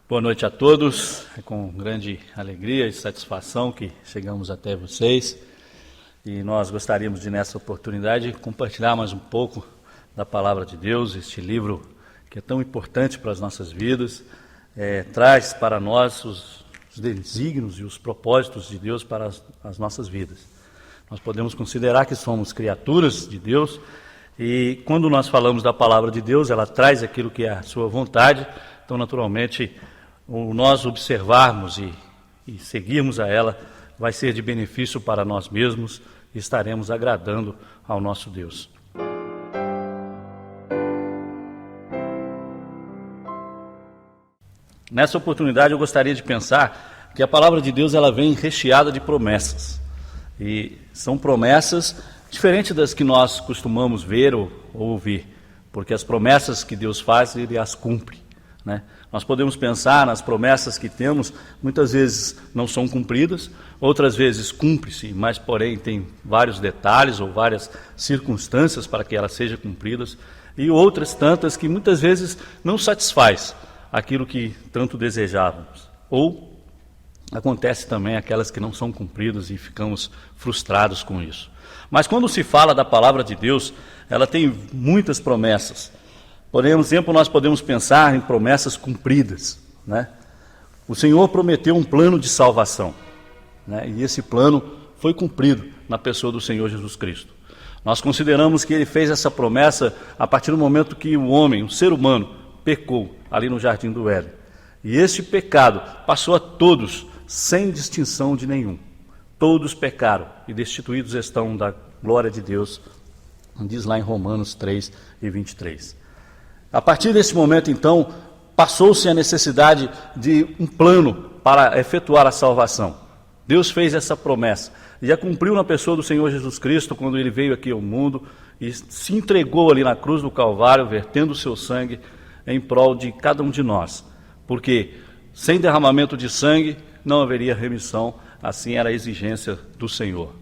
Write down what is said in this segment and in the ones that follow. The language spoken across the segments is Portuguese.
Boa noite a todos, é com grande alegria e satisfação que chegamos até vocês e nós gostaríamos de, nessa oportunidade, compartilhar mais um pouco da Palavra de Deus, este livro que é tão importante para as nossas vidas, traz para nós os desígnios e os propósitos de Deus para as nossas vidas. Nós podemos considerar que somos criaturas de Deus e quando nós falamos da Palavra de Deus, ela traz aquilo que é a sua vontade, então naturalmente nós observarmos e seguirmos a ela vai ser de benefício para nós mesmos e estaremos agradando ao nosso Deus. Nessa oportunidade eu gostaria de pensar que a palavra de Deus ela vem recheada de promessas. E são promessas diferentes das que nós costumamos ver ou ouvir, porque as promessas que Deus faz, Ele as cumpre, né? Nós podemos pensar nas promessas que temos, muitas vezes não são cumpridas, outras vezes cumpre-se, mas porém tem vários detalhes ou várias circunstâncias para que elas sejam cumpridas, e outras tantas que muitas vezes não satisfaz aquilo que tanto desejávamos. Ou acontece também aquelas que não são cumpridas e ficamos frustrados com isso. Mas quando se fala da palavra de Deus, ela tem muitas promessas. Por exemplo, nós podemos pensar em promessas cumpridas, né? O Senhor prometeu um plano de salvação, né? E esse plano foi cumprido na pessoa do Senhor Jesus Cristo. Nós consideramos que Ele fez essa promessa a partir do momento que o homem, o ser humano, pecou ali no Jardim do Éden. E este pecado passou a todos, sem distinção de nenhum. Todos pecaram e destituídos estão da glória de Deus, diz lá em Romanos 3 e 23. A partir desse momento, então, passou-se a necessidade de um plano para efetuar a salvação. Deus fez essa promessa e a cumpriu na pessoa do Senhor Jesus Cristo quando Ele veio aqui ao mundo e se entregou ali na cruz do Calvário, vertendo o seu sangue em prol de cada um de nós. Porque sem derramamento de sangue não haveria remissão, assim era a exigência do Senhor.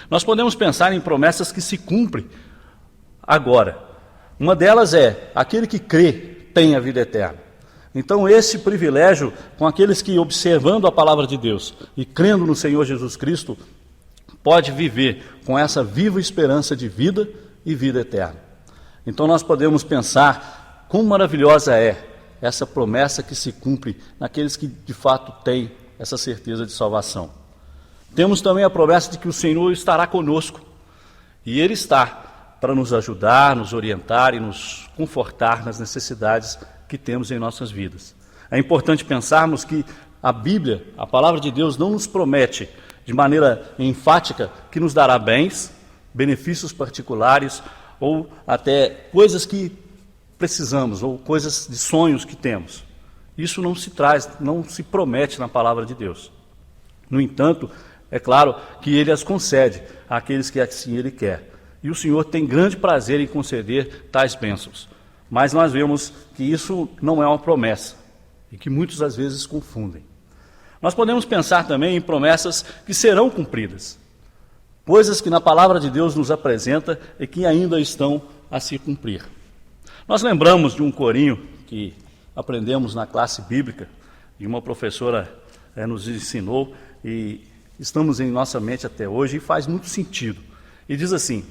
Nós podemos pensar em promessas que se cumprem agora. Uma delas é, aquele que crê tem a vida eterna. Então esse privilégio com aqueles que, observando a palavra de Deus e crendo no Senhor Jesus Cristo, pode viver com essa viva esperança de vida e vida eterna. Então nós podemos pensar quão maravilhosa é essa promessa que se cumpre naqueles que de fato têm essa certeza de salvação. Temos também a promessa de que o Senhor estará conosco, e Ele está para nos ajudar, nos orientar e nos confortar nas necessidades que temos em nossas vidas. É importante pensarmos que a Bíblia, a palavra de Deus, não nos promete de maneira enfática que nos dará bens, benefícios particulares ou até coisas que precisamos ou coisas de sonhos que temos. Isso não se traz, não se promete na palavra de Deus. No entanto, é claro que Ele as concede àqueles que assim Ele quer. E o Senhor tem grande prazer em conceder tais bênçãos. Mas nós vemos que isso não é uma promessa e que muitos às vezes confundem. Nós podemos pensar também em promessas que serão cumpridas. Coisas que na palavra de Deus nos apresenta e que ainda estão a se cumprir. Nós lembramos de um corinho que aprendemos na classe bíblica, e uma professora nos ensinou, e estamos em nossa mente até hoje, e faz muito sentido. E diz assim: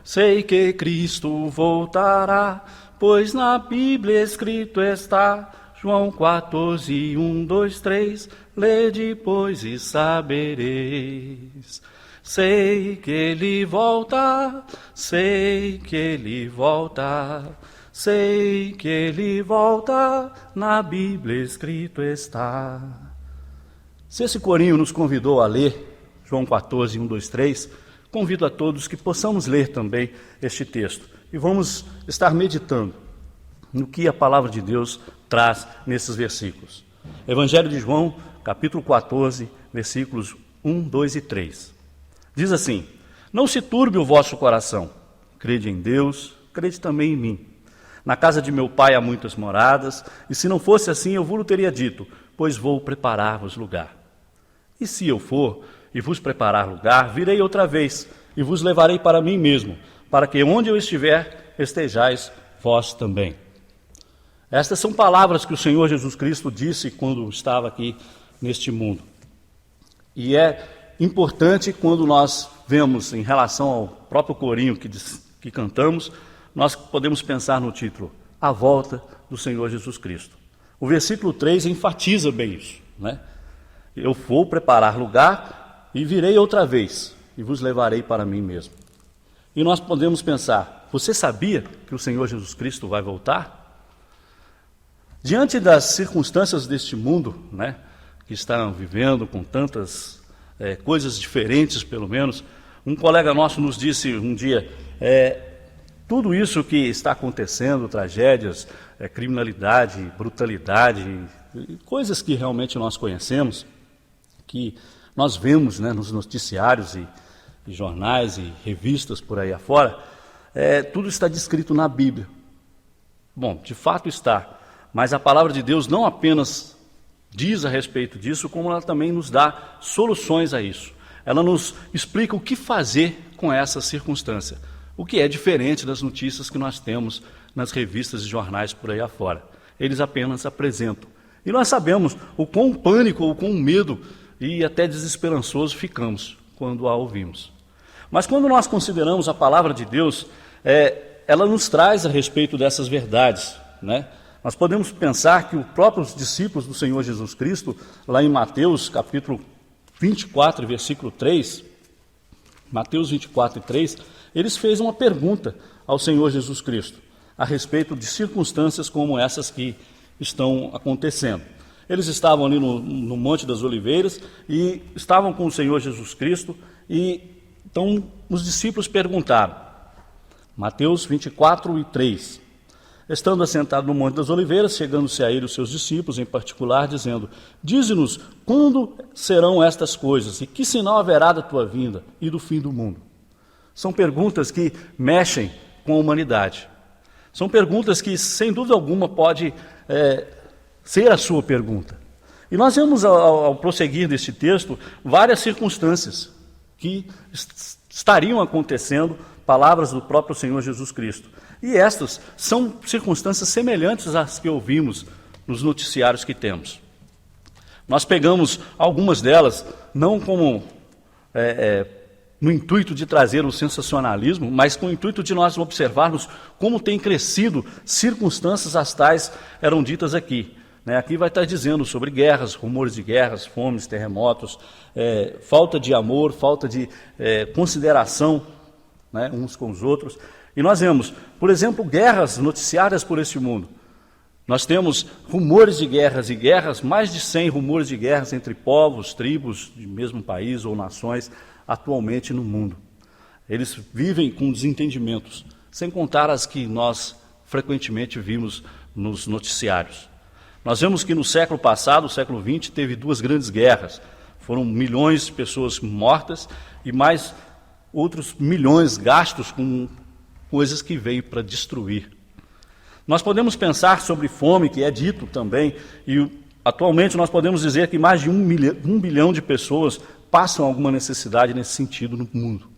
sei que Cristo voltará, pois na Bíblia escrito está. João 14, 1, 2, 3, lede, pois, e sabereis. Sei que Ele volta, sei que Ele volta, sei que Ele volta, na Bíblia escrito está. Se esse corinho nos convidou a ler João 14, 1, 2, 3, convido a todos que possamos ler também este texto e vamos estar meditando no que a palavra de Deus traz nesses versículos. Evangelho de João, capítulo 14, versículos 1, 2 e 3. Diz assim: não se turbe o vosso coração, crede em Deus, crede também em mim. Na casa de meu Pai há muitas moradas, e se não fosse assim eu vos teria dito, pois vou preparar-vos lugar. E se eu for e vos preparar lugar, virei outra vez e vos levarei para mim mesmo, para que onde eu estiver, estejais vós também. Estas são palavras que o Senhor Jesus Cristo disse quando estava aqui neste mundo. E é importante quando nós vemos em relação ao próprio corinho que cantamos, nós podemos pensar no título, A Volta do Senhor Jesus Cristo. O versículo 3 enfatiza bem isso, né? Eu vou preparar lugar e virei outra vez e vos levarei para mim mesmo. E nós podemos pensar, você sabia que o Senhor Jesus Cristo vai voltar? Diante das circunstâncias deste mundo, né, que estão vivendo com tantas coisas diferentes, pelo menos, um colega nosso nos disse um dia, tudo isso que está acontecendo, tragédias, criminalidade, brutalidade, coisas que realmente nós conhecemos, que nós vemos, né, nos noticiários e jornais e revistas por aí afora, tudo está descrito na Bíblia. Bom, de fato está, mas a palavra de Deus não apenas diz a respeito disso, como ela também nos dá soluções a isso. Ela nos explica o que fazer com essa circunstância, o que é diferente das notícias que nós temos nas revistas e jornais por aí afora. Eles apenas apresentam. E nós sabemos o quão pânico, o quão medo e até desesperançoso ficamos quando a ouvimos. Mas quando nós consideramos a palavra de Deus, ela nos traz a respeito dessas verdades, né? Nós podemos pensar que os próprios discípulos do Senhor Jesus Cristo, lá em Mateus capítulo 24, versículo 3, Mateus 24 e 3, eles fez uma pergunta ao Senhor Jesus Cristo a respeito de circunstâncias como essas que estão acontecendo. Eles estavam ali no Monte das Oliveiras e estavam com o Senhor Jesus Cristo e então os discípulos perguntaram, Mateus 24 e 3, estando assentado no Monte das Oliveiras, chegando-se a ele os seus discípulos em particular, dizendo, dize-nos quando serão estas coisas e que sinal haverá da tua vinda e do fim do mundo? São perguntas que mexem com a humanidade. São perguntas que, sem dúvida alguma, pode ser a sua pergunta. E nós vemos, ao prosseguir deste texto, várias circunstâncias que estariam acontecendo, palavras do próprio Senhor Jesus Cristo. E estas são circunstâncias semelhantes às que ouvimos nos noticiários que temos. Nós pegamos algumas delas, não como no intuito de trazer o sensacionalismo, mas com o intuito de nós observarmos como tem crescido circunstâncias as tais eram ditas aqui. Aqui vai estar dizendo sobre guerras, rumores de guerras, fomes, terremotos, falta de amor, falta de consideração, né, uns com os outros. E nós vemos, por exemplo, guerras noticiadas por esse mundo. Nós temos rumores de guerras e guerras, mais de 100 rumores de guerras entre povos, tribos de mesmo país ou nações atualmente no mundo. Eles vivem com desentendimentos, sem contar as que nós frequentemente vimos nos noticiários. Nós vemos que no século passado, o século XX, teve 2 grandes guerras. Foram milhões de pessoas mortas e mais outros milhões gastos com coisas que veio para destruir. Nós podemos pensar sobre fome, que é dito também, e atualmente nós podemos dizer que mais de 1 bilhão de pessoas passam alguma necessidade nesse sentido no mundo.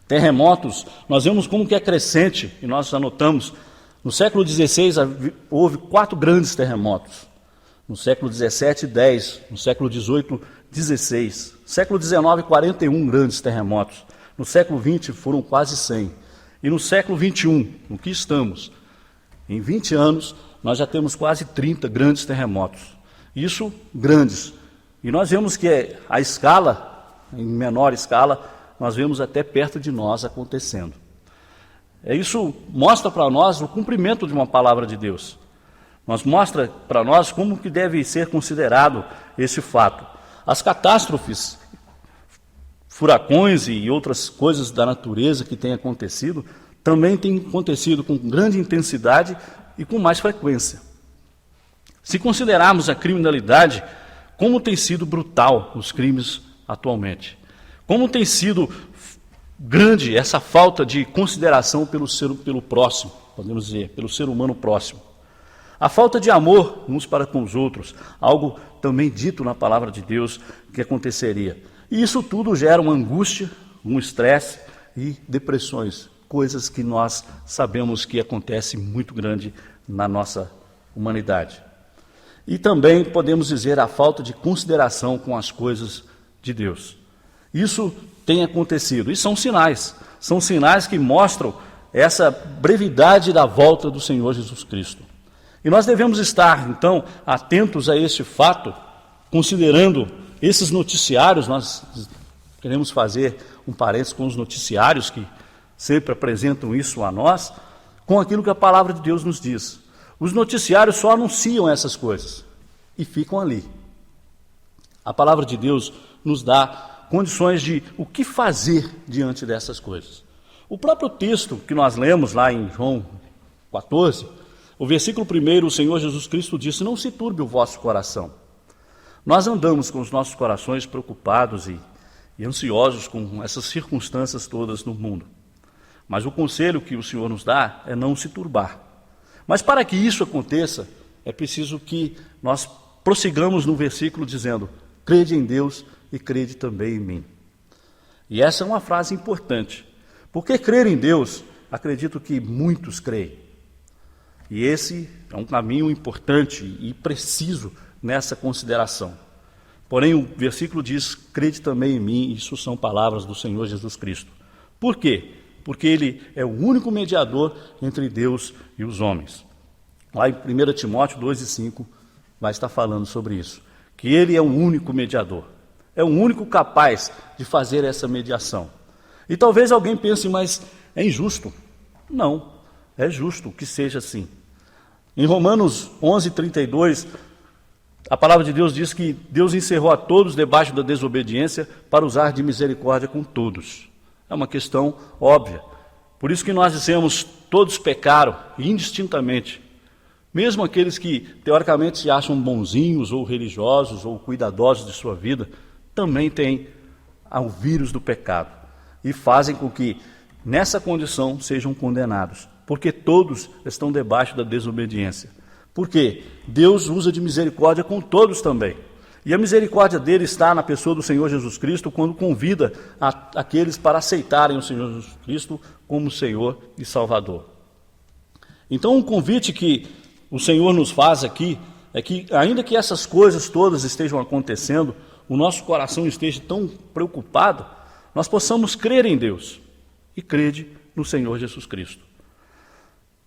Terremotos, nós vemos como que é crescente, e nós anotamos, no século XVI houve 4 grandes terremotos, no século XVII 10, no século XVIII 16, no século XIX 41 grandes terremotos, no século XX foram quase 100, e no século XXI, no que estamos, em 20 anos nós já temos quase 30 grandes terremotos, isso grandes, e nós vemos que a escala, em menor escala, nós vemos até perto de nós acontecendo. Isso mostra para nós o cumprimento de uma palavra de Deus. Mostra para nós como que deve ser considerado esse fato. As catástrofes, furacões e outras coisas da natureza que têm acontecido, também têm acontecido com grande intensidade e com mais frequência. Se considerarmos a criminalidade, como tem sido brutal os crimes atualmente, como tem sido grande essa falta de consideração pelo próximo, podemos dizer, pelo ser humano próximo. A falta de amor uns para com os outros, algo também dito na palavra de Deus que aconteceria. E isso tudo gera uma angústia, um estresse e depressões, coisas que nós sabemos que acontece muito grande na nossa humanidade. E também podemos dizer a falta de consideração com as coisas de Deus. Isso tem acontecido e são sinais que mostram essa brevidade da volta do Senhor Jesus Cristo. E nós devemos estar, então, atentos a este fato, considerando esses noticiários. Nós queremos fazer um parênteses com os noticiários que sempre apresentam isso a nós, com aquilo que a palavra de Deus nos diz. Os noticiários só anunciam essas coisas e ficam ali. A palavra de Deus nos dá condições de o que fazer diante dessas coisas. O próprio texto que nós lemos lá em João 14, o versículo 1, o Senhor Jesus Cristo disse: não se turbe o vosso coração. Nós andamos com os nossos corações preocupados e ansiosos com essas circunstâncias todas no mundo. Mas o conselho que o Senhor nos dá é não se turbar. Mas para que isso aconteça, é preciso que nós prossigamos no versículo dizendo: crede em Deus e crede também em mim. E essa é uma frase importante, porque crer em Deus, acredito que muitos creem. E esse é um caminho importante e preciso nessa consideração. Porém, o versículo diz: crede também em mim, isso são palavras do Senhor Jesus Cristo. Por quê? Porque Ele é o único mediador entre Deus e os homens. Lá em 1 Timóteo 2:5 vai estar falando sobre isso, que Ele é o único mediador, é o único capaz de fazer essa mediação. E talvez alguém pense: mas é injusto. Não, é justo que seja assim. Em Romanos 11:32, a palavra de Deus diz que Deus encerrou a todos debaixo da desobediência para usar de misericórdia com todos. É uma questão óbvia. Por isso que nós dizemos: todos pecaram indistintamente. Mesmo aqueles que teoricamente se acham bonzinhos ou religiosos ou cuidadosos de sua vida, também têm o vírus do pecado e fazem com que nessa condição sejam condenados, porque todos estão debaixo da desobediência. Porque Deus usa de misericórdia com todos também. E a misericórdia dele está na pessoa do Senhor Jesus Cristo, quando convida aqueles para aceitarem o Senhor Jesus Cristo como Senhor e Salvador. Então, um convite que o Senhor nos faz aqui é que, ainda que essas coisas todas estejam acontecendo, o nosso coração esteja tão preocupado, nós possamos crer em Deus e crede no Senhor Jesus Cristo.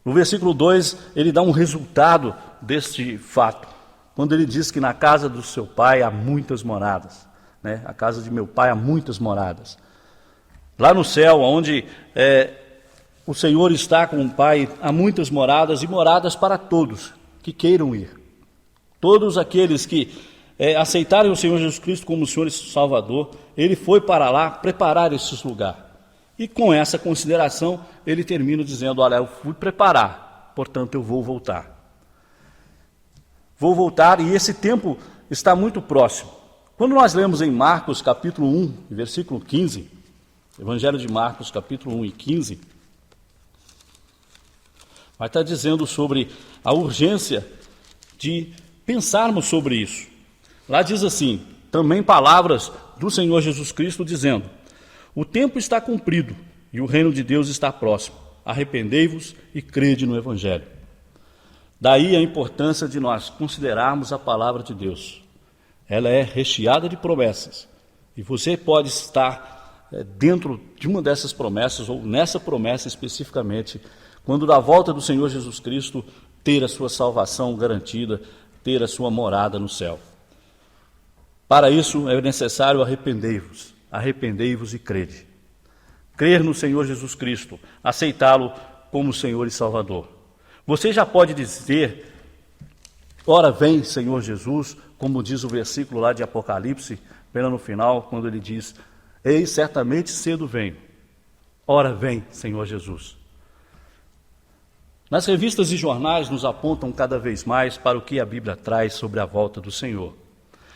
No versículo 2, ele dá um resultado deste fato, quando ele diz que na casa do seu pai há muitas moradas. Né? A casa de meu pai há muitas moradas. Lá no céu, onde o Senhor está com o Pai, há muitas moradas, e moradas para todos que queiram ir. Todos aqueles que aceitarem o Senhor Jesus Cristo como Senhor e Salvador, Ele foi para lá preparar esse lugar. E com essa consideração, ele termina dizendo: olha, eu fui preparar, portanto eu vou voltar. Vou voltar, e esse tempo está muito próximo. Quando nós lemos em Marcos capítulo 1, versículo 15, Evangelho de Marcos capítulo 1 e 15, vai estar dizendo sobre a urgência de pensarmos sobre isso. Lá diz assim, também palavras do Senhor Jesus Cristo dizendo: o tempo está cumprido e o reino de Deus está próximo. Arrependei-vos e crede no Evangelho. Daí a importância de nós considerarmos a palavra de Deus. Ela é recheada de promessas. E você pode estar dentro de uma dessas promessas, ou nessa promessa especificamente, quando da volta do Senhor Jesus Cristo, ter a sua salvação garantida, ter a sua morada no céu. Para isso é necessário arrependei-vos e crede. Crer no Senhor Jesus Cristo, aceitá-lo como Senhor e Salvador. Você já pode dizer: ora vem, Senhor Jesus, como diz o versículo lá de Apocalipse, bem lá no final, quando ele diz: eis, certamente cedo venho. Ora vem, Senhor Jesus. Nas revistas e jornais nos apontam cada vez mais para o que a Bíblia traz sobre a volta do Senhor.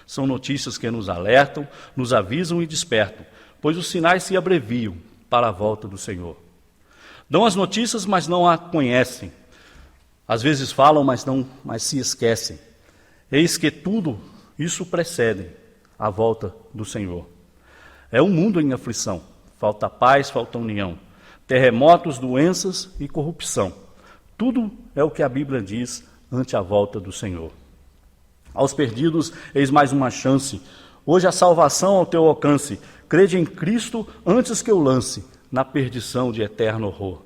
São notícias que nos alertam, nos avisam e despertam, pois os sinais se abreviam para a volta do Senhor. Dão as notícias, mas não a conhecem. Às vezes falam, mas se esquecem. Eis que tudo isso precede a volta do Senhor. É um mundo em aflição, falta paz, falta união, terremotos, doenças e corrupção. Tudo é o que a Bíblia diz ante a volta do Senhor. Aos perdidos, eis mais uma chance. Hoje a salvação ao teu alcance. Crede em Cristo antes que eu lance na perdição de eterno horror.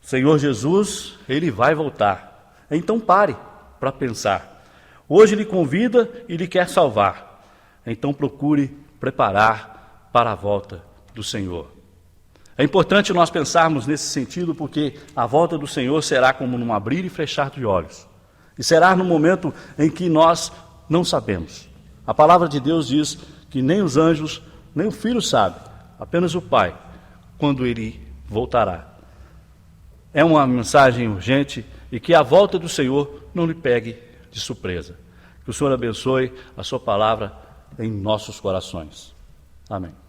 Senhor Jesus, Ele vai voltar. Então pare para pensar. Hoje Ele convida e Ele quer salvar. Então procure preparar para a volta do Senhor. É importante nós pensarmos nesse sentido, porque a volta do Senhor será como num abrir e fechar de olhos. E será no momento em que nós não sabemos. A palavra de Deus diz que nem os anjos, nem o Filho sabe, apenas o Pai, quando Ele voltará. É uma mensagem urgente e que a volta do Senhor não lhe pegue de surpresa. Que o Senhor abençoe a sua palavra em nossos corações. Amém.